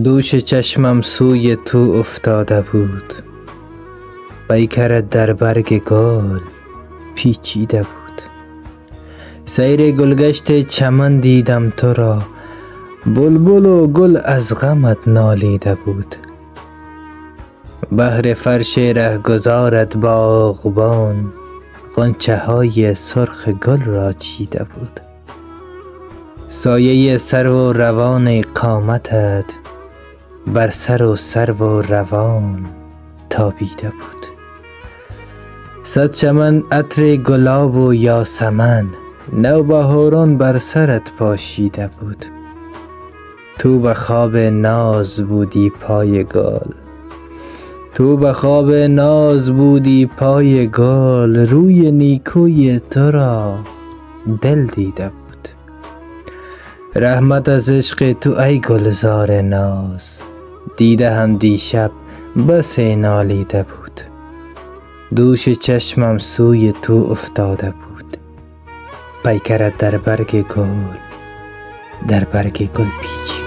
دوش چشمم سوی تو افتاده بود، پیکرت در برگ گل پیچیده بود. سیر گلگشت چمن دیدم تو را، بلبل و گل از غمت نالیده بود. بهر فرش رهگذارت باغبان، غنچه های سرخ گل را چیده بود. سایه سرو و روان قامتت بر سر و سرو و روان تابیده بود. صد چمن عطر گلاب و یاسمن، نوبهاران بر سرت پاشیده بود. تو به خواب ناز بودی پای گل، تو به خواب ناز بودی پای گل، روی نیکوی تو را دل دیده بود. رحمت از عشق تو ای گلزار ناز، دیده هم دیشب بس نالیده بود. دوش چشمم سوی تو افتاده بود، پیکرت در برگ گل پیچیده.